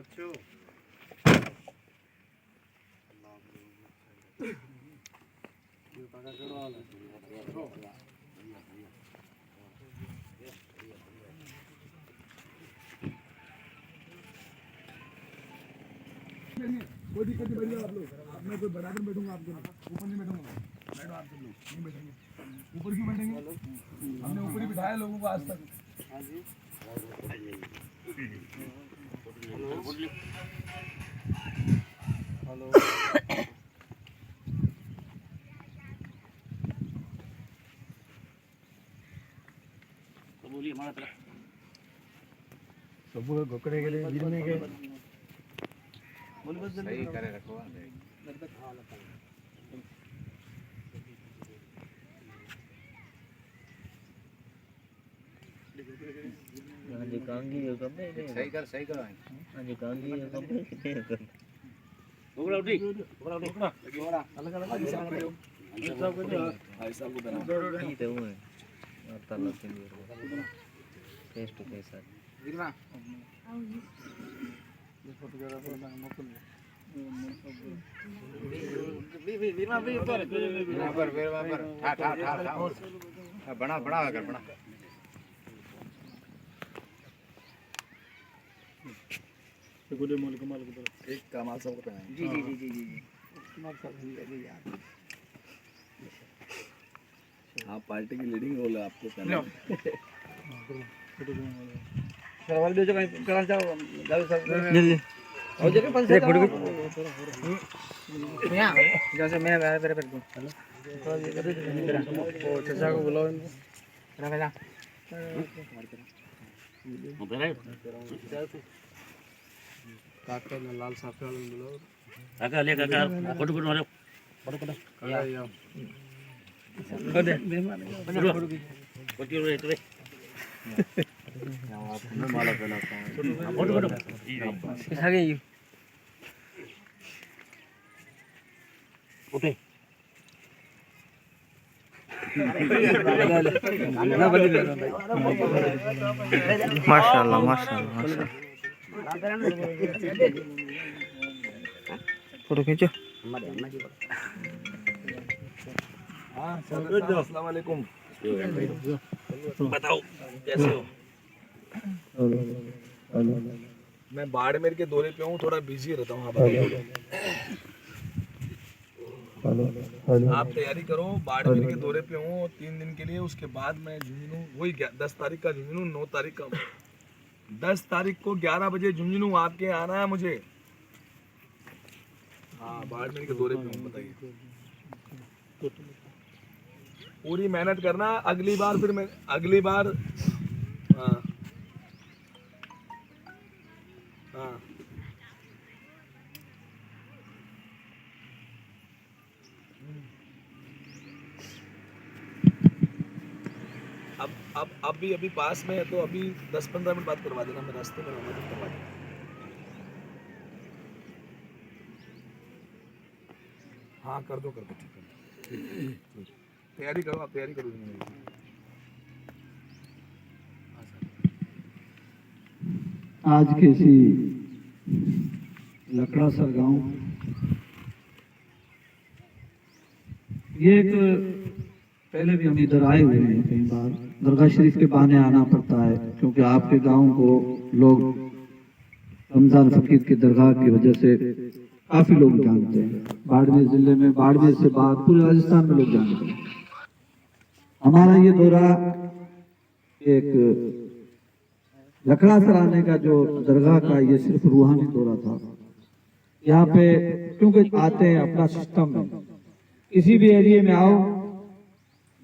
बच्चों कोई दिक्कत नहीं, बैठिए आप लोग। मैं कोई बराबर बैठूंगा आपके ऊपर नहीं बैठूंगा। बैठो आप सब लोग, नहीं बैठेंगे। ऊपर क्यों बैठेंगे? हमने ऊपर ही बिठाया लोगों को आज तक। हेलो तो बोलिए हमारा तरफ सब घोकड़े के लिए गिरने के बोल बस जल्दी सही करे रखो मेरे तक हाल आता है आज कांगी है कब नहीं सही कर आज कांगी है कब नहीं घोड़ा उठी घोड़ा अलग अलग सब को भाई साहब को बना नहीं तो वो है आता लगते हैं फेस टू फेस है गिरना ये फोटोग्राफर ना मोकल वीरमा भी ऊपर ठा बड़ा बड़ा कर बड़ा गुडे मोल कमाल की तरफ एक कमाल सबको पहनाए जी कमाल सब ही है यार हाँ पार्टी की लीडिंग रोल है आपको पहले सवाल दे जो कहीं करा जाओ सब जल्दी और जगह पंच से यहां जैसे मैं मेरे पे दूं थोड़ा ये कर दे वो चाचा को बुलाओ रखा जा उधर है काका ने लाल साफे वाले बुलाओ काका ले काका फोटो फोटो मारो फोटो फोटो काका यार दे फोटो रे तो मैं माला पहनाता हूं फोटो फोटो किसा गई उठे माशाल्लाह माशाल्लाह फोटो खींचो हां अस्सलाम वालेकुम बताओ कैसे हो मैं बाड़मेर के दौरे पे हूँ, थोड़ा बिजी रहता हूँ। आप तैयारी करो, बाड़मेर के दौरे पे हूँ 3 दिन के लिए। उसके बाद मैं झुंझुनू वही 10 तारीख का झुंझुनू, 9 तारीख का 10 तारीख को 11 बजे झुंझुनू आपके आना है मुझे। हाँ बाड़मेर के दौरे पे हूँ, बताइए। पूरी मेहनत करना, अगली बार फिर मैं अगली बार हाँ हाँ अब भी अभी पास में है तो अभी 10-15 मिनट बाद करवा देना, मैं रास्ते में रहूँगा तो करवा देना। हाँ कर दो ठीक है। तैयारी करो, आप तैयारी करो। आज के इसी लकड़ासर गांव, ये एक पहले भी हम इधर आए हुए हैं कई बार। दरगाह शरीफ के बहाने आना पड़ता है क्योंकि आपके गांव को लोग रमजान फकीर की दरगाह की वजह से काफी लोग जानते हैं। बाड़मेर जिले में, बाड़मेर से बाद पूरे राजस्थान में लोग जानते हैं। हमारा ये दौरा एक लकड़ासर आने का जो दरगाह का, ये सिर्फ रूहानी दौरा था। यहाँ पे क्योंकि आते हैं अपना सिस्टम में, किसी भी एरिया में आओ,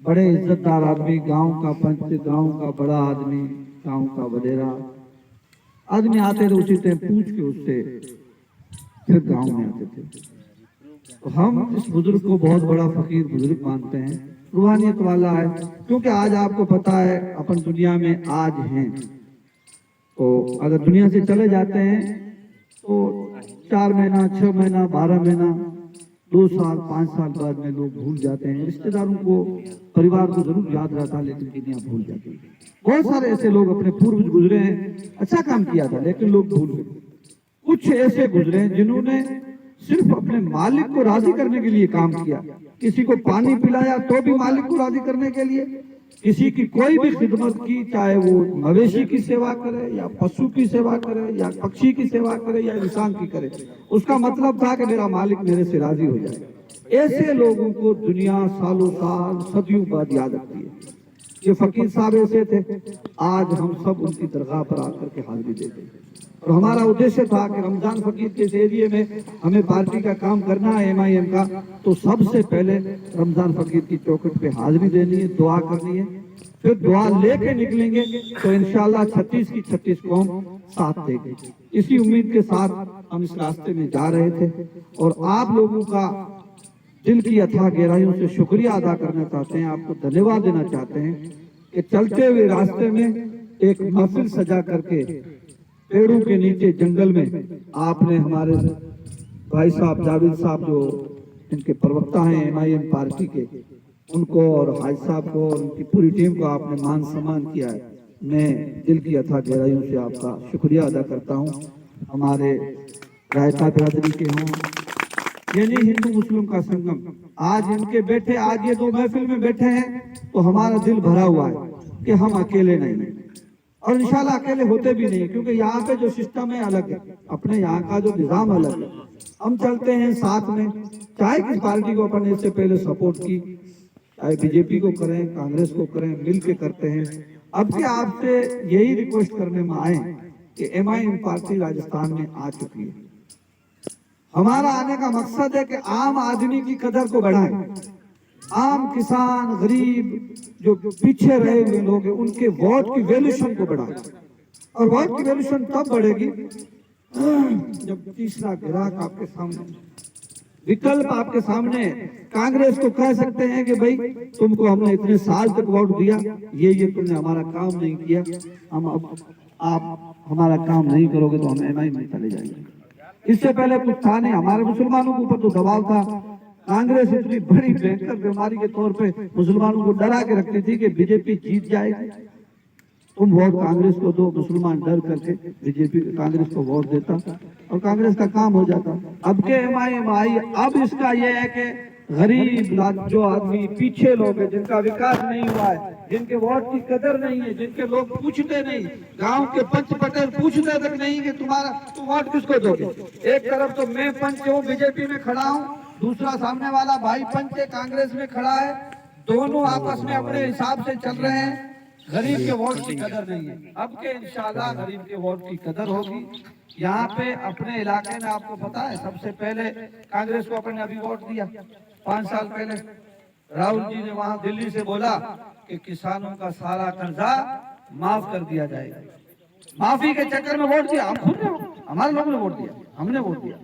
बड़े इज्जतदार आदमी, गांव का पंच, गांव का बड़ा आदमी, गांव का वडेरा आदमी आते थे, उसी टाइम पूछ के उससे फिर गांव में आते थे। तो हम इस बुजुर्ग को बहुत बड़ा फकीर बुजुर्ग मानते हैं, रूहानियत वाला है। क्योंकि आज आपको पता है अपन दुनिया में आज हैं, तो अगर दुनिया से चले जाते हैं तो 4 महीना, 6 महीना, 12 महीना, 2 साल, 5 साल बाद में लोग भूल जाते हैं। रिश्तेदारों को, परिवार को जरूर याद रहता है, लेकिन दुनिया भूल जाती है। बहुत सारे ऐसे लोग अपने पूर्वज गुजरे हैं, अच्छा काम किया था, लेकिन लोग भूल गए। कुछ ऐसे गुजरे जिन्होंने सिर्फ अपने मालिक को राजी करने के लिए काम किया। किसी को पानी पिलाया तो भी मालिक को राजी करने के लिए, किसी की कोई भी खिदमत की, चाहे वो मवेशी की सेवा करे या पशु की सेवा करे या पक्षी की सेवा करे या इंसान की करे, उसका मतलब था कि मेरा मालिक मेरे से राजी हो जाए। ऐसे लोगों को दुनिया सालों साल सदियों बाद याद रखती है। ये फकीर साहब ऐसे थे, आज हम सब उनकी दरगाह पर आकर के हाजिरी देते हैं। और हमारा उद्देश्य था कि रमजान फकीर के इस एरिए में हमें पार्टी का काम करना है MIM का, तो सबसे पहले रमजान फकीर की चौखट पे हाजिरी देनी है, दुआ करनी है, फिर दुआ लेके निकलेंगे तो इंशाल्लाह 36 की 36 कौम साथ देगी। इसी उम्मीद के साथ हम इस रास्ते में जा रहे थे और आप लोगों का दिल की अथाह गहराइयों से शुक्रिया अदा करना चाहते हैं, आपको धन्यवाद देना चाहते हैं कि चलते हुए रास्ते में एक महफिल सजा करके पेड़ों के नीचे जंगल में आपने हमारे भाई साहब जावेद साहब जो इनके प्रवक्ता हैं MIM पार्टी के, उनको और हाजी साहब को और उनकी पूरी टीम को आपने मान सम्मान किया है। मैं दिल की अथाह गहराइयों से आपका शुक्रिया अदा करता हूँ। हमारे रायता बिरादरी के हों यानी हिंदू मुस्लिम का संगम, आज इनके बैठे, आज ये 2 महफिल में बैठे हैं तो हमारा दिल भरा हुआ है कि हम अकेले नहीं हैं और इंशाल्लाह अकेले होते भी नहीं, क्योंकि यहाँ पे जो सिस्टम है अलग है, अपने यहाँ का जो निजाम अलग है। हम चलते हैं साथ में, चाहे किस पार्टी को अपन इससे पहले सपोर्ट की, चाहे BJP को करें, कांग्रेस को करें, मिल के करते हैं। अब के आपसे यही रिक्वेस्ट करने में आए कि MIM पार्टी राजस्थान में आ चुकी है। हमारा आने का मकसद है कि आम आदमी की कदर को बढ़ाएं, आम किसान, गरीब, जो पीछे रहे हुए लोग हैं, उनके वोट की वैल्यूएशन को बढ़ाएं। और वोट की वैल्यूएशन तब बढ़ेगी जब तीसरा ग्राहक आपके सामने, विकल्प आपके सामने। कांग्रेस को कह सकते हैं कि भाई तुमको हमने इतने साल तक वोट दिया, ये तुमने हमारा काम नहीं किया, हम अब आप हमारा काम नहीं करोगे तो हम MIM में चले जाएंगे। इससे पहले कुछ था नहीं, हमारे मुसलमानों के ऊपर तो दबाव था। कांग्रेस इतनी बड़ी भयंकर बीमारी के तौर पे मुसलमानों को डरा के रखती थी कि BJP जीत जाएगी, तुम वोट कांग्रेस को दो। मुसलमान डर करके BJP कांग्रेस को वोट देता और कांग्रेस का काम हो जाता। अब के MIM आई, अब इसका यह है कि गरीब जो आदमी, पीछे लोग हैं, जिनका विकास नहीं हुआ है, जिनके वोट की कदर नहीं है, जिनके लोग पूछते नहीं, गांव के पंच पटेल पूछते तक नहीं कि तुम वोट किसको दोगे। एक तरफ तो मैं पंच हूँ, BJP में खड़ा हूँ, दूसरा सामने वाला भाई पंच है, कांग्रेस में खड़ा है, दोनों आपस में अपने हिसाब से चल रहे हैं। गरीब के वोट की कदर नहीं है। अब के इंशाल्लाह गरीब के वोट की कदर होगी। यहाँ पे अपने इलाके में आपको पता है, सबसे पहले कांग्रेस को अपने अभी वोट दिया 5 साल पहले। राहुल जी ने वहां दिल्ली से बोला कि किसानों का सारा कर्जा माफ कर दिया जाएगा। माफी के चक्कर में वोट दिया, हम खुद ने, हमारे लोगों ने वोट दिया, हमने वोट दिया,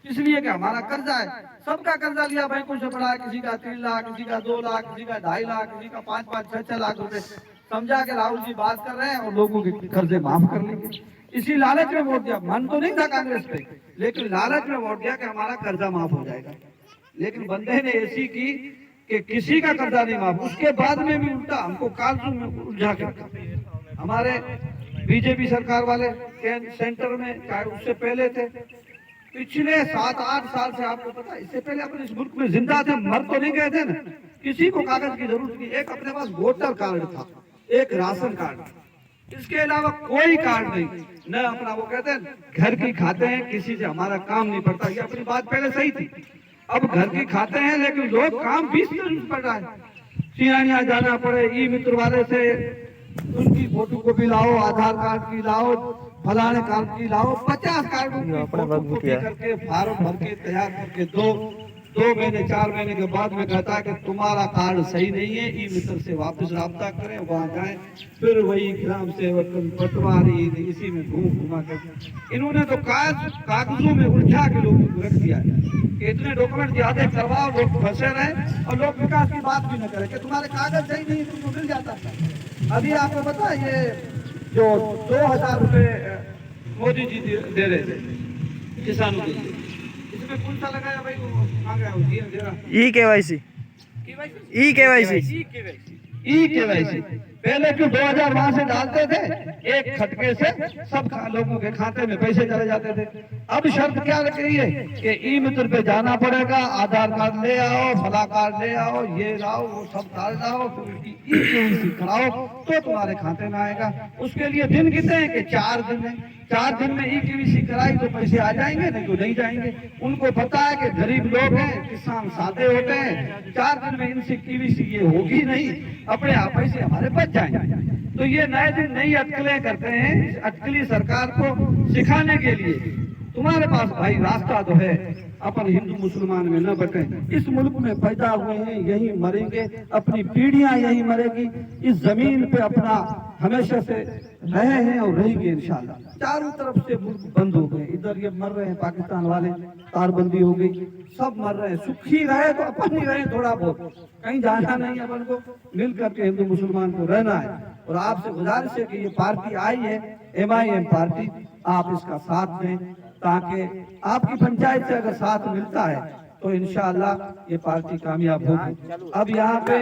इसलिए कि हमारा कर्जा है, सबका कर्जा लिया बैंकों से पड़ा है, किसी का 3 लाख, किसी का 2 लाख, किसी का 2.5 लाख, किसी का 5-5, 6-6 लाख रुपए। समझा के राहुल जी बात कर रहे हैं और लोगों के कर्जे माफ कर लेंगे, इसी लालच में वोट दिया। मन तो नहीं था कांग्रेस पे, लेकिन लालच में वोट दिया कि हमारा कर्जा माफ हो जाएगा। लेकिन बंदे ने ऐसी की कि किसी का कर्जा नहीं माफ, उसके बाद में भी उल्टा हमको कालजू में उलझा के रखा। हमारे BJP सरकार वाले सेंटर में, चाहे उससे पहले थे, पिछले 7-8 साल से आपको पता है, इससे पहले अपन इस मुल्क में जिंदा थे, मर तो नहीं गए थे ना, किसी को कागज की जरूरत नहीं। एक अपने पास वोटर कार्ड था, एक राशन कार्ड, इसके अलावा कोई कार्ड नहीं, न अपना वो कहते हैं घर की खाते हैं, किसी से हमारा काम नहीं पड़ता। ये अपनी बात पहले सही थी, अब घर की खाते हैं लेकिन लोग काम 20 दिन पड़ रहा है। सियानिया जाना पड़े, ई-मित्र वाले से उनकी फोटो कॉपी लाओ, आधार कार्ड की लाओ, फलाने कार्ड की लाओ, 50 कार्ड करके फार्म भर के तैयार करके 2 महीने 4 महीने के बाद में कहता है कि तुम्हारा कार्ड सही नहीं है, ई-मित्र से वापस राब्ता करें, वहां जाएं, फिर वही ग्राम सेवक, पटवारी, इसी में घुमा कर इन्होंने तो कागजों में उलझा के लोगों को रख दिया है। इतने डॉक्यूमेंट ज्यादा करवाओ, लोग फंसे रहे और लोग विकास की बात भी न करें कि तुम्हारे कागज सही नहीं, तुमको मिल जाता था। अभी आपको पता है ये जो 2000 रुपए मोदी जी दे रहे थे किसानों के लिए, इसमें कौन सा लगाया भाई, वो आ गया ई KYC ई-केवाईसी। पहले क्यों 2000 वहां से डालते थे, एक खटके से सब लोगों के खाते में पैसे चले जाते थे। अब शर्त क्या रख रही है कि ई मित्र पे जाना पड़ेगा, आधार कार्ड ले आओ, फला कार्ड ले आओ, ये लाओ, वो सब कार्ड लाओ, फिर उसकी ई-केवाईसी कराओ तो तुम्हारे खाते में आएगा। उसके लिए दिन कितने हैं कि 4 दिन है। 4 दिन में ई-केवाईसी कराई तो पैसे आ जाएंगे, नहीं तो नहीं जाएंगे। उनको पता है कि गरीब लोग हैं, किसान सादे होते हैं, 4 दिन में इनसे केवाईसी ये होगी नहीं, अपने आप पैसे हमारे बच जाएंगे। तो ये नए दिन नई अटकलें करते हैं, अटकली सरकार को सिखाने के लिए। तुम्हारे पास भाई रास्ता तो है, अपन हिंदू मुसलमान में न बटे। इस मुल्क में पैदा हुए हैं, यही मरेंगे, अपनी पीढ़ियां यही मरेगी। इस जमीन पे अपना हमेशा से रहे हैं और रहेंगे इंशाल्लाह। चारों तरफ से मुल्क बंद हो गए, इधर ये मर रहे हैं पाकिस्तान वाले, तारबंदी हो गई, सब मर रहे हैं। सुखी रहे तो अपन ही रहे थोड़ा बहुत, कहीं जाना नहीं, अपन को मिल करके हिंदू मुसलमान को रहना है। और आपसे गुजारिश है कि ये पार्टी आई है, MIM पार्टी, आप इसका साथ दें, ताकि आपकी पंचायत से अगर साथ मिलता है तो इंशाअल्लाह ये पार्टी कामयाब होगी। अब यहाँ पे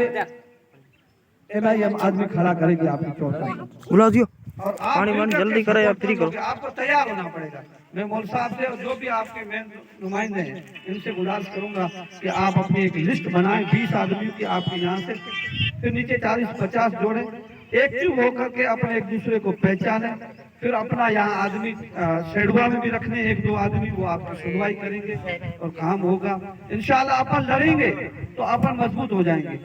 MIM आदमी खड़ा करेगी आपकी चौथाई, बुला दियो और आप पानी वानी जल्दी करे, आप फ्री करो। आपको तैयार होना पड़ेगा। मैं मौल साहब से और जो भी आपके मेन नुमाइंदे हैं इनसे गुजारिश करूंगा कि आप अपनी एक लिस्ट बनाएं 20 आदमियों की आपके यहाँ से, फिर नीचे 40-50 जोड़े, एक्टिव होकर के अपने एक दूसरे को पहचाने। फिर अपना यहाँ आदमी शेडवा में भी रखने 1-2 आदमी, वो आपकी सुनवाई करेंगे और काम होगा इंशाल्लाह। अपन लड़ेंगे तो अपन मजबूत हो जाएंगे,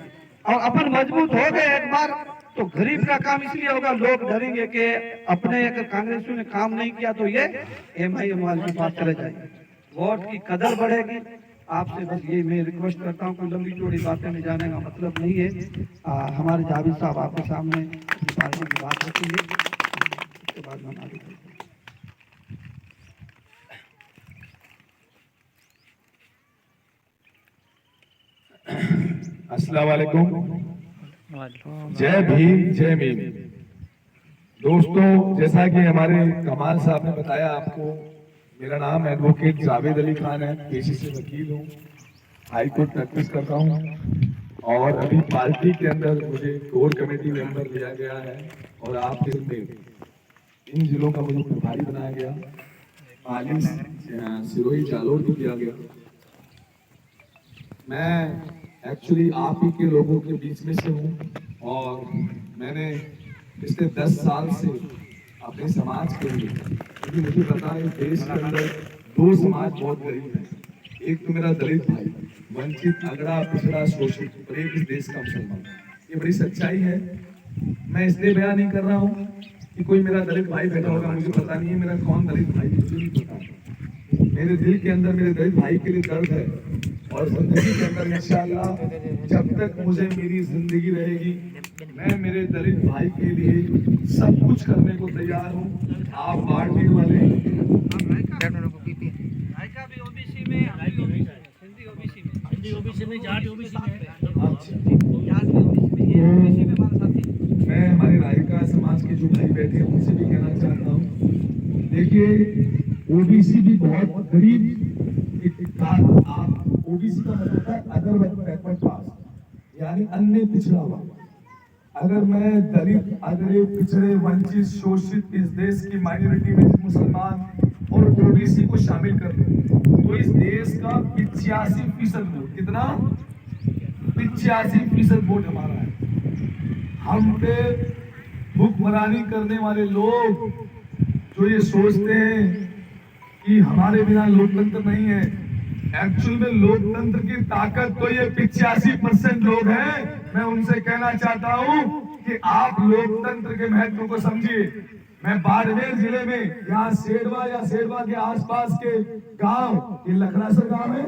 और अपन मजबूत हो गए एक बार तो गरीब का काम इसलिए होगा, लोग डरेंगे कि अपने अगर कांग्रेसियों ने काम नहीं किया तो ये MIM वाले के पास चले जाएंगे, वोट की कदर बढ़ेगी। आपसे बस ये मैं रिक्वेस्ट करता हूँ, कोई लंबी चौड़ी बातें में जाने का मतलब नहीं है। हमारे जावेद साहब आपके सामने पार्टी की बात रखेंगे, उसके बाद हम आगे बढ़ते हैं। अस्सलाम वालेकुम, जय भीम जय भीम। दोस्तों, जैसा कि हमारे कमाल साहब ने बताया आपको, मेरा नाम एडवोकेट जावेद अली खान है, पेशे से वकील हूँ, हाई कोर्ट प्रैक्टिस करता हूँ, और अभी पार्टी के अंदर मुझे कोर कमेटी मेंबर लिया गया है, और आप में इन जिलों का मुझे प्रभारी बनाया गया, पाली, सिरोही, जालोर भी किया गया। मैं एक्चुअली आप ही के लोगों के बीच में से हूँ, और मैंने पिछले 10 साल से अपने समाज के लिए, क्योंकि मुझे पता है देश के अंदर 2 समाज बहुत गरीब है। एक तो मेरा दलित भाई, वंचित, अगड़ा, पिछड़ा, शोषित, और एक इस देश का मुसलमान। ये बड़ी सच्चाई है। मैं इसलिए बयान नहीं कर रहा हूँ कि कोई मेरा दलित भाई बैठा होगा, मुझे पता नहीं है मेरा कौन दलित भाई, मुझे नहीं पता। मेरे दिल के अंदर मेरे दलित भाई के लिए दर्द है, और जिंदगी के अंदर इंशाअल्लाह जब तक मुझे मेरी जिंदगी रहेगी, मैं मेरे दलित भाई के लिए सब कुछ करने को तैयार हूँ। आप पार्टी वाले मैं हमारे रायका समाज के जो भाई बैठे हैं उनसे भी कहना चाहता हूँ, देखिए OBC भी बहुत गरीब, आप OBC का मतलब है अदर बैकवर्ड कास्ट, यानी अन्य पिछड़ा हुआ। अगर मैं दलित, अगड़े, पिछड़े, वंचित, शोषित इस देश की माइनॉरिटी में मुसलमान और OBC को शामिल कर लूं तो इस देश का 85% वोट, कितना 85% वोट हमारा है। हम पे हुक्मरानी करने वाले लोग जो ये सोचते हैं कि हमारे बिना लोकतंत्र नहीं है, एक्चुअल में लोकतंत्र की ताकत तो ये 85% लोग हैं। मैं उनसे कहना चाहता हूं कि आप लोकतंत्र के महत्व को समझिए। मैं बाड़मेर जिले में यहाँ सेडवा या सेडवा के आसपास के गांव, ये लखरासर गांव है,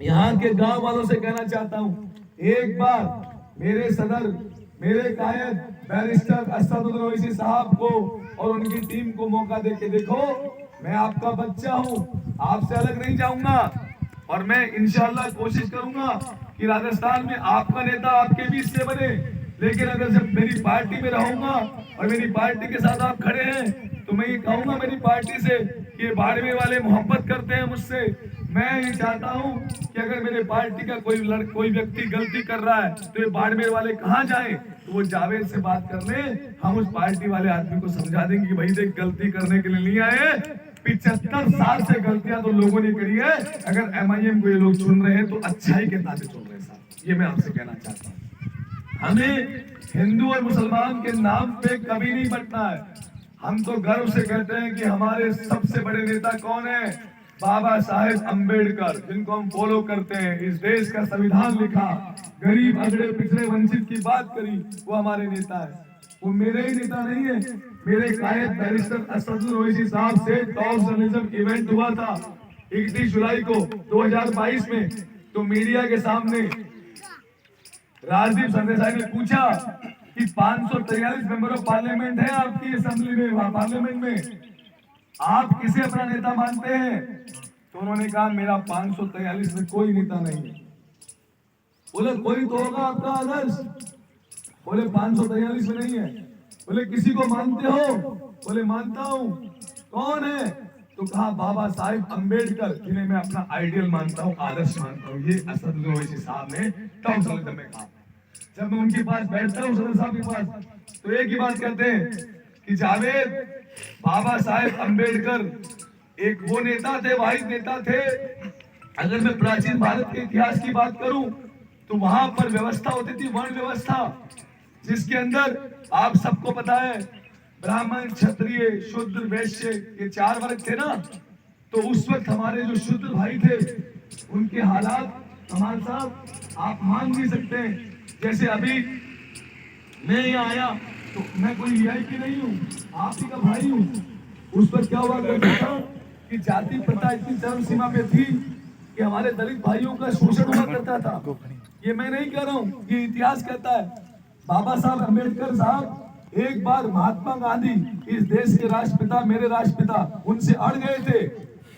यहाँ के गांव वालों से कहना चाहता हूँ, एक बार मेरे सदर, मेरे कायद बैरिस्टर असदुद्दीन ओवैसी साहब को और उनकी टीम को मौका देके देखो। मैं आपका बच्चा हूँ, आपसे अलग नहीं जाऊंगा, और मैं इंशाअल्लाह कोशिश करूंगा कि राजस्थान में आपका नेता आपके बीच से बने। लेकिन अगर जब मेरी पार्टी में रहूंगा और मेरी पार्टी के साथ आप खड़े हैं तो मैं ये कहूंगा मेरी पार्टी से कि बाड़मेर वाले मोहब्बत करते हैं मुझसे, मैं ये चाहता हूं कि अगर मेरे पार्टी का कोई व्यक्ति गलती कर रहा है तो ये बाड़मेर वाले कहां जाएं, तो वो जावेद से बात कर ले। हम उस पार्टी वाले आदमी को समझा देंगे कि भाई देख गलती करने के लिए नहीं आए, 75 साल से गलतियां तो लोगों ने करी है। अगर MIM को ये लोग चुन रहे हैं तो अच्छाई के नाते चुन रहे हैं साहब, ये मैं आपसे कहना चाहता हूँ। हमें हिंदू और मुसलमान के नाम पे कभी नहीं बंटना है। हम तो गर्व से कहते हैं कि हमारे सबसे बड़े नेता कौन है, बाबा साहेब अम्बेडकर, जिनको हम फॉलो करते हैं। इस देश का संविधान लिखा, गरीब अगड़े पिछड़े वंचित की बात करी, वो हमारे नेता है। वो मेरे ही नेता नहीं है, मेरे कायद बैरिस्टर असदुल ओवैसी साहब से टॉप जर्नलिज्म इवेंट हुआ था 31 जुलाई को 2022 में। तो मीडिया के सामने राजदीप सरदेसाई ने पूछा कि 543 मेंबर ऑफ पार्लियामेंट है आपकी असेंबली में, पार्लियामेंट में, आप किसे अपना नेता मानते हैं? तो उन्होंने कहा मेरा 543 में कोई नेता नहीं है। बोले कोई तो होगा आपका आदर्श? बोले 543 में नहीं है। बोले किसी को मानते हो? बोले मानता हूं। कौन है? तो कहा बाबा साहेब अम्बेडकर, जिन्हें मैं अपना आइडियल मानता हूं, आदर्श मानता हूं। ये असदुल ओवैसी साहब ने टॉप जर्नलिज्म में कहा। जब मैं उनके पास बैठता हूं, सदर साहब के पास, तो एक ही बात कहते हैं कि जावेद, बाबा साहेब अम्बेडकर एक वो नेता थे, वाहिद नेता थे। अगर मैं प्राचीन भारत के इतिहास की बात करूं तो वहां पर व्यवस्था होती थी, वर्ण व्यवस्था, जिसके अंदर आप सबको पता है ब्राह्मण, क्षत्रिय, शूद्र, वैश्य, ये 4 वर्ग थे ना। तो उस वक्त हमारे जो शूद्र भाई थे उनके हालात कमाल साहब आप मान नहीं सकते। जैसे अभी मैं यहाँ आया तो मैं कोई VIP नहीं हूँ, आप ही का भाई हूँ। उस पर क्या हुआ करता था कि जाति प्रथा इतनी चरम सीमा पे थी कि हमारे दलित भाइयों का शोषण हुआ करता था। ये मैं नहीं कह रहा हूँ, ये इतिहास कहता है। बाबा साहब अम्बेडकर साहब एक बार महात्मा गांधी, इस देश के राष्ट्रपिता, मेरे राष्ट्रपिता, उनसे अड़ गए थे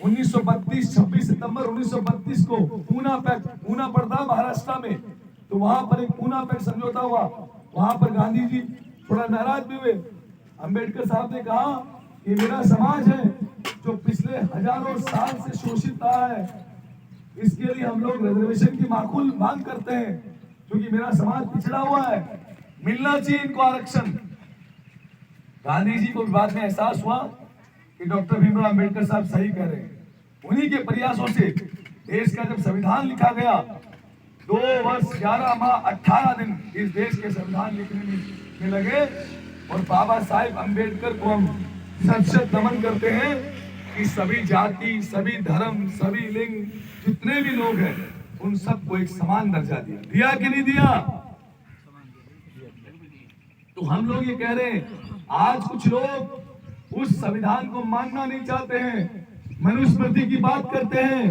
1932, 26 सितंबर 1932 को पूना पैक्ट, पूना पड़ता महाराष्ट्र में। तो वहां पर एक पूना पैक्ट समझौता हुआ। वहां पर गांधी जी थोड़ा नाराज भी हुए। अम्बेडकर साहब ने कहा कि मेरा समाज है जो पिछले हजारों साल से शोषित रहा है, इसके लिए हम लोग रिजर्वेशन की माकूल मांग करते हैं, क्योंकि मेरा समाज पिछड़ा हुआ है, मिलना चाहिए इनको आरक्षण। गांधी जी को बाद में एहसास हुआ कि डॉक्टर भीमराव अम्बेडकर साहब सही कह रहे हैं। उन्हीं के प्रयासों से देश का जब संविधान लिखा गया, 2 वर्ष 11 माह 18 दिन इस देश के संविधान लिखने में लगे। और बाबा साहेब अम्बेडकर को हम सशक्त नमन करते हैं कि सभी जाति, सभी धर्म, सभी लिंग, जितने भी लोग हैं, उन सबको एक समान दर्जा दिया। दिया कि नहीं दिया? तो हम लोग ये कह रहे हैं, आज कुछ लोग उस संविधान को मानना नहीं चाहते हैं, मनुस्मृति की बात करते हैं।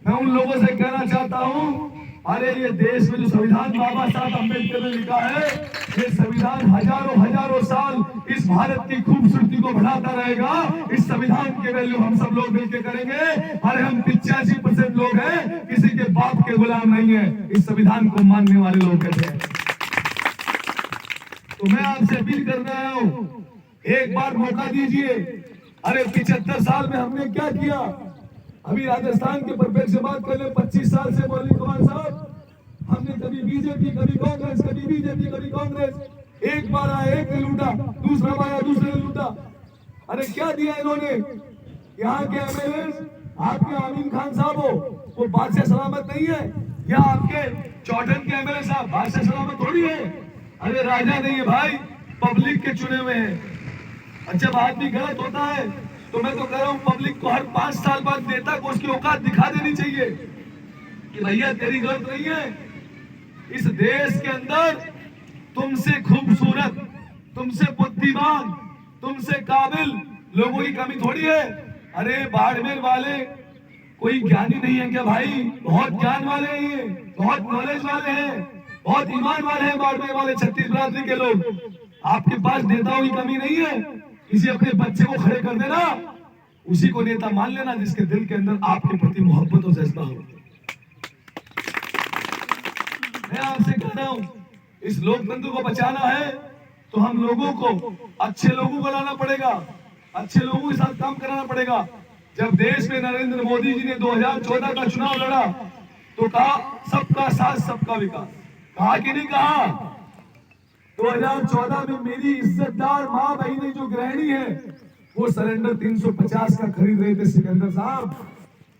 मैं उन लोगों से कहना चाहता हूं, अरे ये देश में जो संविधान बाबा साहब अम्बेडकर ने लिखा है, ये संविधान हजारों साल इस भारत की खूबसूरती को बढ़ाता रहेगा। इस संविधान के वैल्यू हम सब लोग मिलकर करेंगे। अरे हम 85% लोग हैं, किसी के बाप के गुलाम नहीं है, इस संविधान को मानने वाले लोग कहते हैं। तो मैं आपसे अपील करने आया हूं, एक बार मौका दीजिए। अरे 75 साल में हमने क्या किया? अभी राजस्थान के परिप्रेक्ष्य से बात कर ले, 25 साल से मोदी कुमार साहब, हमने कभी बीजेपी, कभी कांग्रेस, कभी बीजेपी, कभी कांग्रेस, एक बार आया एक ने लूटा, दूसरा आया दूसरे ने लूटा। अरे क्या दिया इन्होंने? यहाँ के MLA आपके आमीन खान साहब हो, वो बादशाह सलामत नहीं है, या आपके चौटन के MLA साहब बादशाह सलामत थोड़ी है। अरे राजा नहीं है भाई, पब्लिक के चुने हुए हैं। जब आदमी गलत होता है तो मैं तो कह रहा हूं, पब्लिक को हर 5 साल बाद नेता को उसकी औकात दिखा देनी चाहिए कि भैया तेरी गलत नहीं है। इस देश के अंदर तुमसे खूबसूरत, तुमसे बुद्धिमान, तुमसे काबिल लोगों की कमी थोड़ी है। अरे बाड़मेर वाले कोई ज्ञानी नहीं है क्या भाई? बहुत ज्ञान वाले हैं, ये बहुत नॉलेज वाले हैं, बहुत ईमान वाले हैं बाड़मेर वाले, छत्तीस बिरादरी के लोग। आपके पास नेताओं की कमी नहीं है। किसी अपने बच्चे को खड़े कर देना, उसी को नेता मान लेना जिसके दिल के अंदर आपके प्रति मोहब्बत और जज्बा हो। मैं आपसे कह रहा हूं, इस लोकतंत्र को बचाना है तो हम लोगों को, अच्छे लोगों को लाना पड़ेगा, अच्छे लोगों के साथ काम कराना पड़ेगा। जब देश में नरेंद्र मोदी जी ने 2014 का चुनाव लड़ा तो कहा सबका साथ सबका विकास, कहा कि नहीं कहा? 2014 में मेरी इज्जतदार मां बहनें जो गृहिणी है वो सिलेंडर 350 का खरीद रहे थे सिकंदर साहब,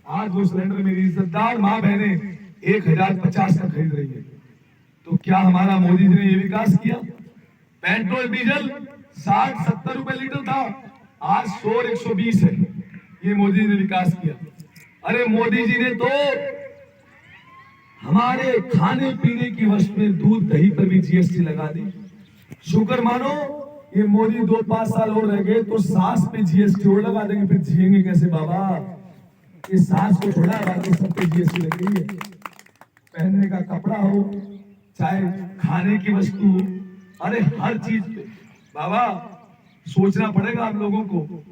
आज वो सिलेंडर मेरी इज्जतदार मां बहनें 1050 का खरीद रही है। तो क्या हमारा मोदी जी ने ये विकास किया? पेट्रोल डीजल 60-70 रुपए लीटर था, आज 100-120 है। ये मोदी जी ने विकास किया। अरे मोदी जी ने तो हमारे खाने पीने की वस्तु में दूध दही पर भी जीएसटी लगा दी। शुक्र मानो ये मोदी 2-5 साल और रह गए तो सांस पे जीएसटी और लगा देंगे, फिर जिएंगे कैसे बाबा? ये सांस को छोड़ा, बाकी सब पे जीएसटी लग गई है। पहनने का कपड़ा हो चाहे खाने की वस्तु हो, अरे हर चीज पे बाबा सोचना पड़ेगा आप लोगों को।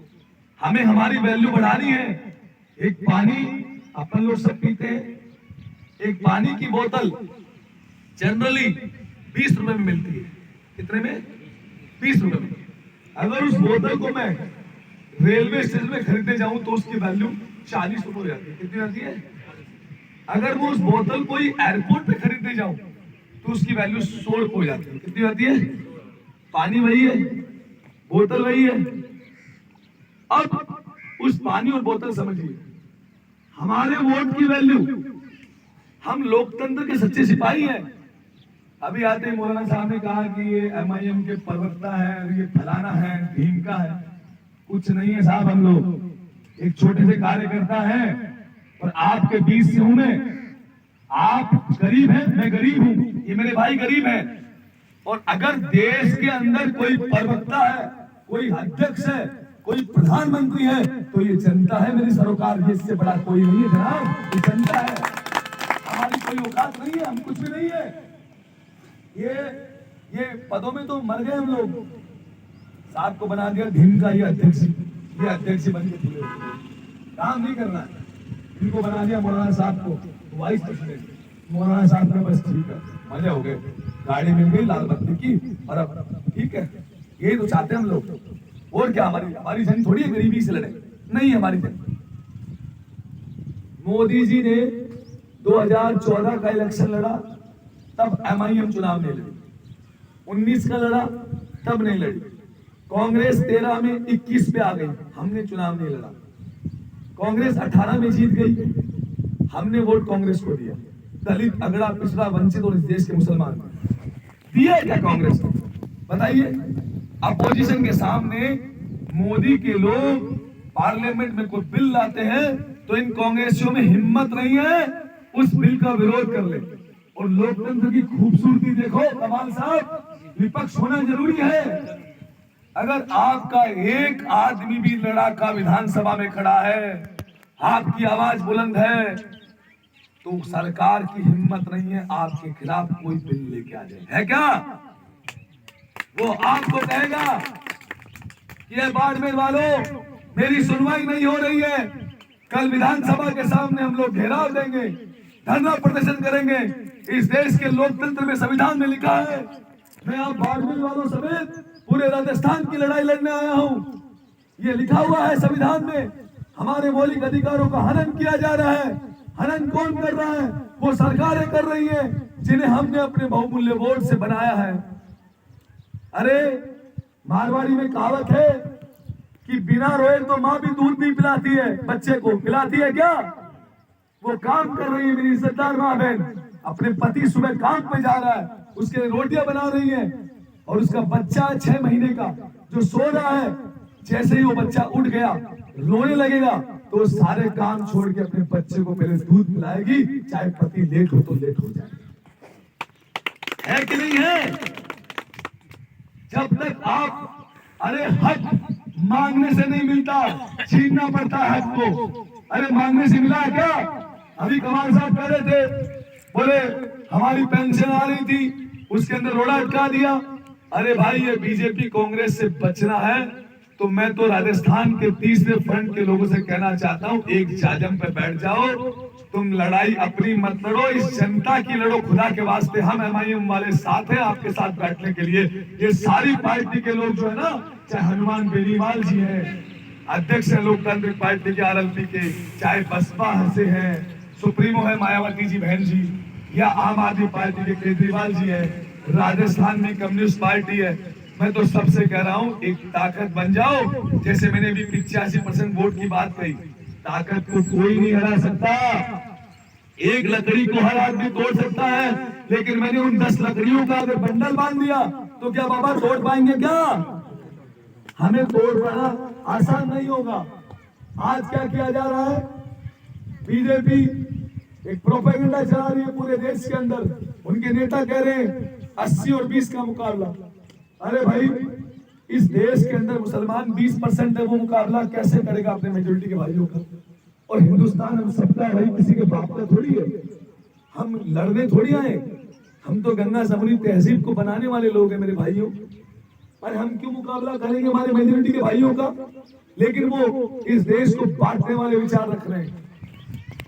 हमें हमारी वैल्यू बढ़ानी है। एक पानी अपन लोग सब पीते हैं, एक पानी की बोतल जनरली 20 रुपए में मिलती है। कितने में? 20 रुपए में। अगर उस बोतल को मैं रेलवे स्टेशन में खरीदने जाऊं तो उसकी वैल्यू 40 रुपए हो जाती है। कितनी आती है? अगर मैं उस बोतल को ही एयरपोर्ट पे खरीदने जाऊं तो उसकी वैल्यू 100 रुपए हो जाती है। कितनी आती है? पानी वही है, बोतल वही है। अब उस पानी और बोतल समझिए, हमारे वोट की वैल्यू, हम लोकतंत्र के सच्चे सिपाही हैं। अभी आते ही मौलाना साहब ने कहा कि ये एमआईएम के प्रवक्ता है, ये फलाना है, भीम का है। कुछ नहीं है साहब, हम लोग एक छोटे से कार्यकर्ता है और आपके बीच से हूं मैं। आप गरीब हैं, मैं गरीब हूं, ये मेरे भाई गरीब हैं। और अगर देश के अंदर कोई प्रवक्ता है, कोई अध्यक्ष है, कोई प्रधानमंत्री है तो ये जनता है मेरी सरोकार। इससे बड़ा कोई नहीं है जनाब, ये जनता है। हमारी कोई औकात नहीं है, हम कुछ भी नहीं है। ये पदों में तो मर गए हम लोग। साहब को बना दिया भीम का ये अध्यक्ष बन के पूरे काम नहीं करना है। इनको बना दिया मौलाना साहब को वाइस प्रेसिडेंट। मौलाना साहब का बस ठीक है, मजे हो गए, गाड़ी मिल गई लाल बत्ती की, और अब ठीक है। यही तो चाहते हैं हम लोग। और क्या, हमारी जंग थोड़ी है गरीबी से लड़े, नहीं है हमारी जंग। मोदी जी ने 2014 का इलेक्शन लड़ा तब एमआईएम चुनाव नहीं लड़ी, 19 का लड़ा तब नहीं लड़ी। कांग्रेस 13 में 21 पे आ गई, हमने चुनाव नहीं लड़ा। कांग्रेस 18 में जीत गई, हमने वोट कांग्रेस को दिया। दलित, अगड़ा, पिछड़ा, वंचित और इस देश के मुसलमान दिया क्या कांग्रेस को? बताइए। अपोजिशन के सामने मोदी के लोग पार्लियामेंट में कोई बिल लाते हैं तो इन कांग्रेसियों में हिम्मत नहीं है उस बिल का विरोध कर ले। और लोकतंत्र की खूबसूरती देखो कमाल साहब, विपक्ष होना जरूरी है। अगर आपका एक आदमी भी लड़ाका विधानसभा में खड़ा है, आपकी आवाज बुलंद है, तो सरकार की हिम्मत नहीं है आपके खिलाफ कोई बिल लेके आ जाए। है क्या? वो आपको कहेगा कि बाड़मेर वालों मेरी सुनवाई नहीं हो रही है, कल विधानसभा के सामने हम लोग घेराव देंगे, धरना प्रदर्शन करेंगे। इस देश के लोकतंत्र में, संविधान में लिखा है, मैं आप बाड़मेर वालों समेत पूरे राजस्थान की लड़ाई लड़ने आया हूं। ये लिखा हुआ है संविधान में। हमारे मौलिक अधिकारों का हनन किया जा रहा है। हनन कौन कर रहा है? वो सरकारें कर रही है जिन्हें हमने अपने बहुमूल्य वोट से बनाया है। अरे मारवाड़ी में कहावत है कि बिना रोए तो माँ भी दूध नहीं पिलाती है, बच्चे को पिलाती है क्या? वो काम कर रही है मेरी इज्जतदार माँ बहन। अपने पति सुबह काम पे जा रहा है, उसके लिए रोटियां बना रही है, और उसका बच्चा 6 महीने का जो सो रहा है, जैसे ही वो बच्चा उठ गया रोने लगेगा तो वो सारे काम छोड़ के अपने बच्चे को पहले दूध पिलाएगी, चाहे पति लेट हो तो लेट हो जाए। है कि नहीं है? जब तक आप, अरे हक मांगने से नहीं मिलता, छीनना पड़ता है हक को। अरे मांगने से मिला क्या? अभी कमाल साहब कह रहे थे, बोले हमारी पेंशन आ रही थी, उसके अंदर रोड़ा अटका दिया। अरे भाई, ये बीजेपी कांग्रेस से बचना है तो मैं तो राजस्थान के तीसरे फ्रंट के लोगों से कहना चाहता हूं, एक जाजम पे बैठ जाओ। तुम लड़ाई अपनी मत लड़ो, इस जनता की लड़ो खुदा के वास्ते। हम एमआईएम वाले साथ हैं आपके साथ बैठने के लिए। ये सारी पार्टी के लोग जो है ना, चाहे हनुमान बेनीवाल जी है, अध्यक्ष है लोकतांत्रिक पार्टी के आरएलपी के, चाहे बसपा से है, सुप्रीमो है मायावती जी बहन जी, या आम आदमी पार्टी के केजरीवाल जी है, राजस्थान में कम्युनिस्ट पार्टी है, मैं तो सबसे कह रहा हूं एक ताकत बन जाओ। जैसे मैंने भी 85% वोट की बात कही, ताकत को कोई नहीं हरा सकता। एक लकड़ी को हर आदमी तोड़ सकता है, लेकिन मैंने उन 10 लकड़ियों का अगर बंडल बांध दिया तो क्या बाबा तोड़ पाएंगे क्या? हमें तोड़ पाना आसान नहीं होगा। आज क्या किया जा रहा है? बीजेपी एक प्रोपेगेंडा चला रही है पूरे देश के अंदर। उनके नेता कह रहे हैं 80 और 20 का मुकाबला। अरे भाई, इस देश के अंदर मुसलमान 20% है, वो मुकाबला कैसे करेगा अपने मेजोरिटी के भाइयों का? और हिंदुस्तान हम सबका है भाई, किसी के बाप का थोड़ी है। हम लड़ने थोड़ी आए, हम तो गंगा जमुनी तहजीब को बनाने वाले लोग हैं मेरे भाइयों। और हम क्यों मुकाबला करेंगे हमारे मेजोरिटी के भाइयों का? लेकिन वो इस देश को बांटने वाले विचार रख रहे हैं।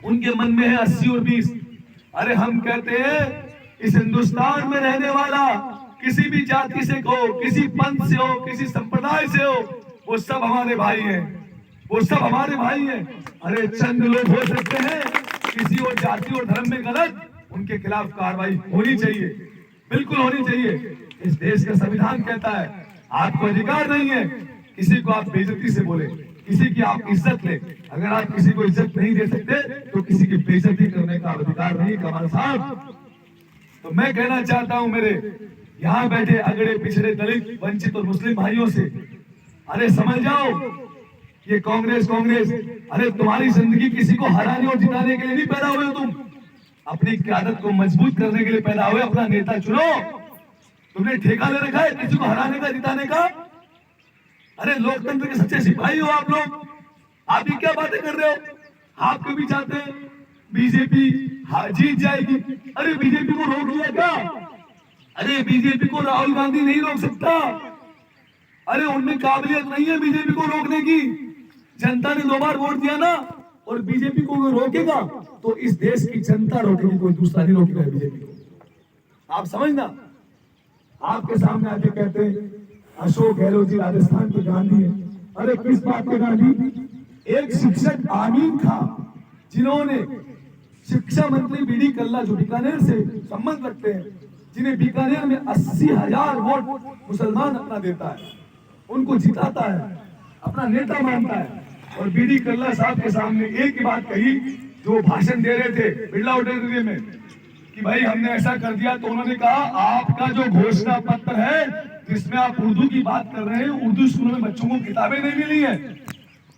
उनके मन में है 80 और 20। अरे हम कहते हैं इस हिंदुस्तान में रहने वाला किसी भी जाति से हो, किसी पंथ से हो, किसी संप्रदाय से हो, वो सब हमारे भाई हैं, वो सब हमारे भाई हैं। अरे चंद लोग हो सकते हैं किसी और जाति और धर्म में गलत, उनके खिलाफ कार्रवाई होनी चाहिए, बिल्कुल होनी चाहिए। इस देश का संविधान कहता है आपको अधिकार नहीं है किसी को आप बेइज्जती से बोले, किसी की आप इज्जत ले। अगर आप किसी को इज्जत नहीं दे सकते तो किसी की बेइज्जती करने का अधिकार नहीं कमाल साहब। तो मैं कहना चाहता हूं मेरे यहाँ बैठे अगड़े पिछड़े दलित वंचित और मुस्लिम भाइयों से, अरे समझ जाओ ये कांग्रेस अरे तुम्हारी जिंदगी किसी को हराने और जिताने के लिए नहीं पैदा हुए हो, तुम अपनी क्यादत को मजबूत करने के लिए पैदा हुए। अपना नेता चुनो। तुमने ठेका ले रखा है किसी को हराने का जिताने का? अरे लोकतंत्र के सच्चे सिपाही हो आप लोग। आप भी क्या बातें कर रहे हो? आप कभी चाहते हैं बीजेपी जीत जाएगी? अरे बीजेपी को रोक लिया क्या? अरे बीजेपी को राहुल गांधी नहीं रोक सकता। अरे उनमें काबिलियत नहीं है बीजेपी को रोकने की। जनता ने 2 बार वोट दिया ना, और बीजेपी को वो रोकेगा तो इस देश की जनता रोकेगी, कोई दूसरा नहीं रोकेगा बीजेपी को। आप समझना। आपके सामने आके कहते हैं अशोक गहलोत जी राजस्थान के गांधी है। अरे किस बात के गांधी? एक शिक्षक आमीन खां, जिन्होंने शिक्षा मंत्री बीडी कल्ला जो बीकानेर से संबंध रखते हैं, जिन्हें बीकानेर में 80,000 वोट मुसलमान अपना देता है, उनको जिताता है, अपना नेता मानता है। और बीडी कल्ला साहब के सामने एक ही बात कही, जो भाषण दे रहे थे बिरला ऑडिटोरियम में, कि भाई हमने ऐसा कर दिया। तो उन्होंने कहा आपका जो घोषणा पत्र है जिसमें आप उर्दू की बात कर रहे हैं, उर्दू स्कूलों में बच्चों को किताबें नहीं मिली है,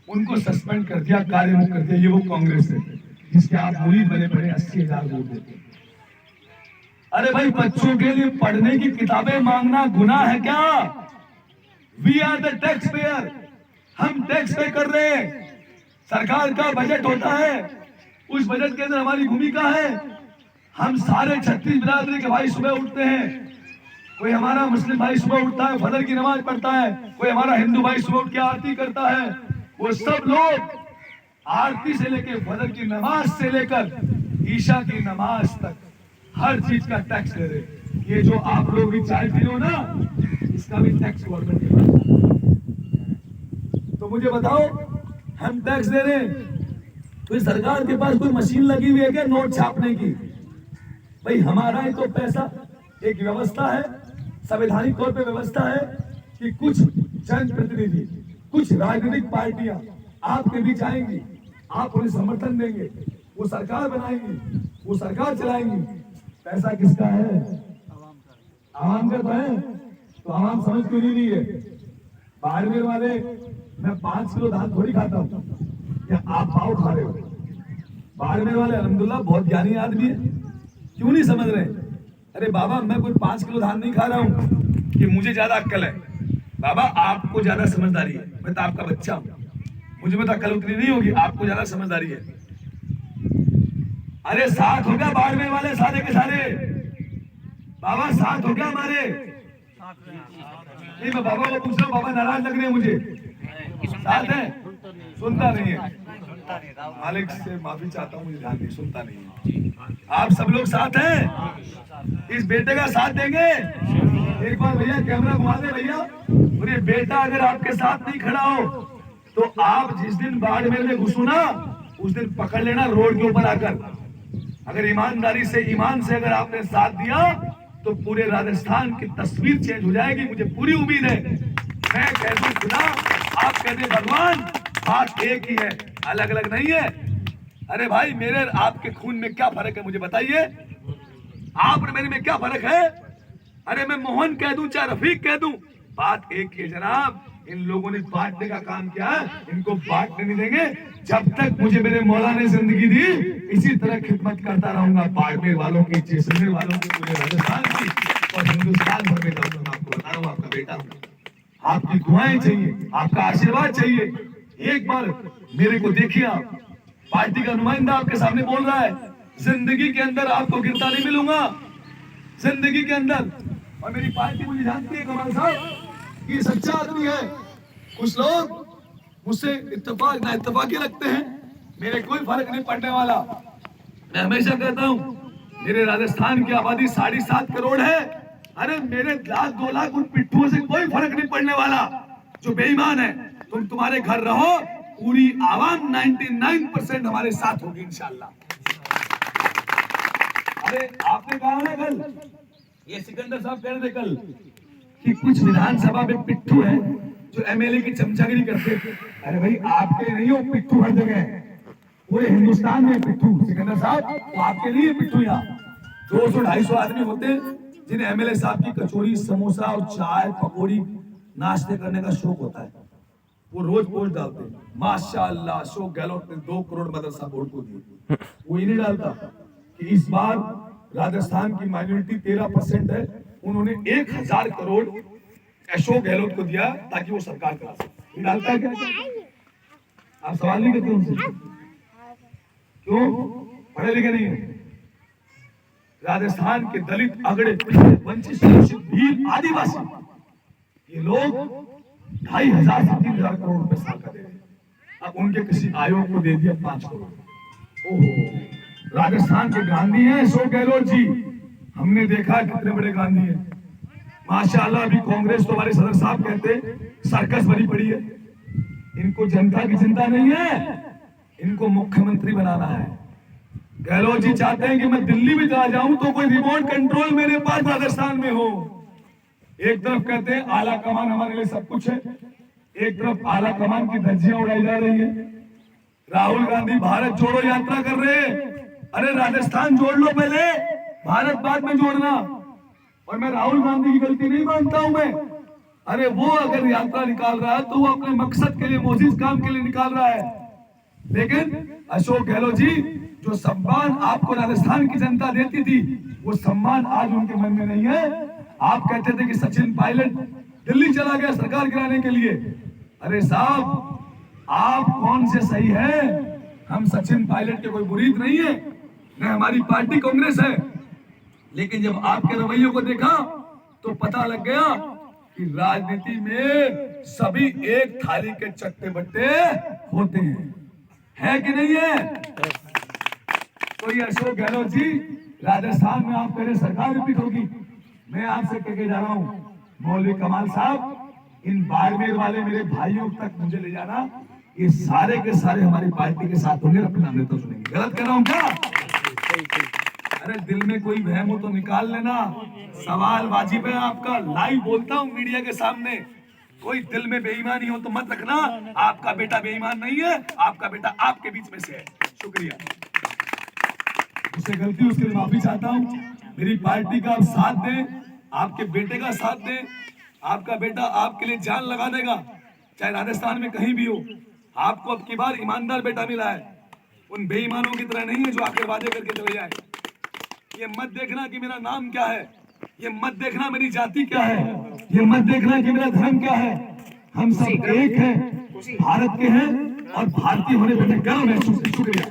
उनको सस्पेंड कर दिया, कार्यमुक्त कर दिया। ये वो कांग्रेस है जिसके आप मुरीद बने पड़े 80,000 वोट देते। अरे भाई, बच्चों के लिए पढ़ने की किताबें मांगना गुनाह है क्या? We are the tax payer, हम टैक्स पे कर रहे हैं। सरकार का बजट होता है, उस बजट के अंदर हमारी भूमिका है। हम सारे 36 बिरादरी के भाई सुबह उठते हैं। कोई हमारा मुस्लिम भाई सुबह उठता है, फजर की नमाज पढ़ता है, कोई हमारा हिंदू भाई सुबह उठ के आरती करता है। वो सब लोग आरती से लेकर फजर की नमाज से लेकर ईशा की नमाज तक हर चीज का टैक्स ले रहे। ये जो आप लोग भी चाय पी हो ना, इसका भी टैक्स गवर्नमेंट के पास। तो मुझे बताओ, हम टैक्स दे रहे हैं तो सरकार के पास कोई मशीन लगी हुई है क्या नोट छापने की? भाई हमारा ही तो पैसा, एक व्यवस्था है, संवैधानिक तौर पे व्यवस्था है कि कुछ जनप्रतिनिधि, कुछ राजनीतिक पार्टियां आपके बीच आएंगी, आप उन्हें समर्थन देंगे, वो सरकार बनाएंगी, वो सरकार चलाएंगी। पैसा किसका है? आवाम का तो है। तो आवाम समझ क्यों नहीं रही है? बाड़मेर वाले, मैं 5 किलो धान थोड़ी खाता हूँ, या आप पाव खा रहे हो? बाड़मेर वाले अल्हम्दुलिल्लाह बहुत ज्ञानी आदमी है, क्यों नहीं समझ रहे? अरे बाबा, मैं कोई 5 किलो धान नहीं खा रहा हूँ कि मुझे ज्यादा अक्ल है। बाबा, आपको ज्यादा समझदारी है, मैं तो आपका बच्चा हूँ, मुझे तो अक्ल उतनी नहीं होगी, आपको ज्यादा समझदारी है। अरे साथ हो गया बाड़मेर वाले सारे के सारे? बाबा साथ हो गया हमारे? नहीं, मैं बाबा को पूछ रहा हूँ, बाबा नाराज लग रहे हैं मुझे। साथ है? सुनता नहीं है, मालिक से माफी चाहता हूँ, मुझे ध्यान नहीं, सुनता नहीं है। आप सब लोग साथ हैं? इस बेटे का साथ देंगे? एक बार भैया कैमरा घुमा दे भैया। और ये बेटा अगर आपके साथ नहीं खड़ा हो तो आप जिस दिन बाड़मेर में घुसो ना, उस दिन पकड़ लेना रोड के ऊपर आकर। अगर ईमानदारी से, ईमान से अगर आपने साथ दिया तो पूरे राजस्थान की तस्वीर चेंज हो जाएगी, मुझे पूरी उम्मीद है। मैं कह दूं खुदा, आप कहते भगवान, बात एक ही है, अलग अलग नहीं है। अरे भाई, मेरे आपके खून में क्या फर्क है मुझे बताइए? आप और मेरे में क्या फर्क है? अरे मैं मोहन कह दूं चाहे रफीक कह दूं, बात एक ही है जनाब। इन लोगों ने बांटने का काम किया, इनको बांटने नहीं देंगे। जब तक मुझे मेरे मौला ने जिंदगी दी, इसी तरह खिदमत करता रहूंगा बाड़मेर वालों की, जैसलमेर वालों की, पूरे राजस्थान की और हिंदुस्तान भर में। आपको बता रहा हूँ, आपका बेटा हूँ। आपकी दुआएं चाहिए, आपका आशीर्वाद चाहिए। एक बार मेरे को देखिए, आप पार्टी का नुमाइंदा आपके सामने बोल रहा है, जिंदगी के अंदर आपको गिरता नहीं मिलूंगा, जिंदगी के अंदर। और मेरी पार्टी मुझे जानती है कमाल साहब, ये सच्चा आदमी है। कुछ लोग मुझसे इत्तेफाक ना इत्तेफाकी लगते हैं, मेरे कोई फर्क नहीं पड़ने वाला। मैं हमेशा कहता हूं, मेरे राजस्थान की आबादी 7.5 करोड़ है। अरे मेरे 1-2 लाख उन पिट्ठुओं से कोई फर्क नहीं पड़ने वाला जो बेईमान है। तुम्हारे घर रहो, पूरी आवाम 99% हमारे साथ होगी इंशाल्लाह। अरे आपने कहा ना कल, ये सिकंदर साहब कह रहे थे कल कि कुछ विधानसभा में पिट्ठू है जो एमएलए की चमचागिरी करते। अरे भाई, आपके नहीं हो पिट्ठू, हर जगह पूरे हिंदुस्तान में पिट्ठू। सिकंदर साहब, वो आपके लिए पिट्ठू। यहाँ 200-250 आदमी होते हैं जिन्हें एमएलए साहब की कचौरी, समोसा और चाय पकौड़ी नाश्ते करने का शौक होता है। वो रोज पोस्ट डालते हैं, माशाअल्लाह अशोक गहलोत ने 2 करोड़ मदरसा बोर्ड को दिए। वो ही नहीं डालता कि इस बार राजस्थान की माइनॉरिटी 13% है, उन्होंने 1000 करोड़ अशोक गहलोत को दिया ताकि वो सरकार करा सके। डालता है क्या? आप सवाल नहीं करते उनसे, क्यों? पढ़े लिखे नहीं है। राजस्थान के दलित, अगड़े, वंचित, शोषित, भील, आदिवासी, ये लोग 2500 से 3000 करोड़ रुपए साल का दे रहे हैं। अब उनके किसी आयोग को दे दिया 5 करोड़। ओहो, राजस्थान के गांधी हैं अशोक गहलोत जी, हमने देखा कितने बड़े गांधी हैं माशाअल्लाह। अभी कांग्रेस तो हमारे सदर साहब कहते सर्कस भरी पड़ी है। इनको जनता की चिंता नहीं है, इनको मुख्यमंत्री बनाना है। गहलोत जी चाहते हैं कि मैं दिल्ली में चला जाऊं तो कोई रिमोट कंट्रोल मेरे पास राजस्थान में हो। एक तरफ कहते हैं आला कमान हमारे लिए सब कुछ है, एक तरफ आला कमान की धज्जियां उड़ाई जा रही है। राहुल गांधी भारत जोड़ो यात्रा कर रहे हैं। अरे राजस्थान जोड़ लो पहले, भारत बाद में जोड़ना। और मैं राहुल गांधी की गलती नहीं मानता हूं मैं। अरे वो अगर यात्रा निकाल रहा है तो वो अपने मकसद के लिए, मोजिज काम के लिए निकाल रहा है। लेकिन अशोक गहलोत जी, जो सम्मान आपको राजस्थान की जनता देती थी, वो सम्मान आज उनके मन में नहीं है। आप कहते थे कि सचिन पायलट दिल्ली चला गया सरकार गिराने के लिए। अरे साहब, आप कौन से सही है? हम सचिन पायलट के कोई मुरीद नहीं है, न हमारी पार्टी कांग्रेस है। लेकिन जब आपके रवैये को देखा तो पता लग गया कि राजनीति में सभी एक थाली के चट्टे बट्टे होते हैं, है कि नहीं है? तो ये अशोक गहलोत जी, राजस्थान में आप कह रहे सरकार रिपीट होगी, मैं आपसे कह के जा रहा हूं, मौलवी कमाल साहब, इन बाड़मेर वाले मेरे भाइयों तक मुझे ले जाना। ये सारे के सारे हमारी पार्टी के साथ होंगे, अपना नेता सुनेंगे। गलत कह रहा हूं क्या? अरे दिल में कोई वहम हो तो निकाल लेना, सवाल वाजिब है आपका। लाइव बोलता हूं मीडिया के सामने, कोई दिल में बेईमानी हो तो मत रखना। आपका बेटा बेईमान नहीं है, आपका बेटा आपके बीच में से है। शुक्रिया, उससे गलती उसके लिए माफी चाहता हूं। मेरी पार्टी का आप साथ दें, आपके बेटे का साथ दें। आपका बेटा आपके लिए जान लगा देगा, चाहे राजस्थान में कहीं भी हो। आपको अब की बार ईमानदार बेटा मिला है, उन बेईमानों की तरह नहीं है जो आके वादे करके चले जाए। ये मत देखना कि मेरा नाम क्या है, ये मत देखना मेरी जाति क्या है, ये मत देखना कि मेरा धर्म क्या है। हम सब एक हैं, भारत के हैं और भारतीय होने पर गर्व महसूस। शुक्रिया।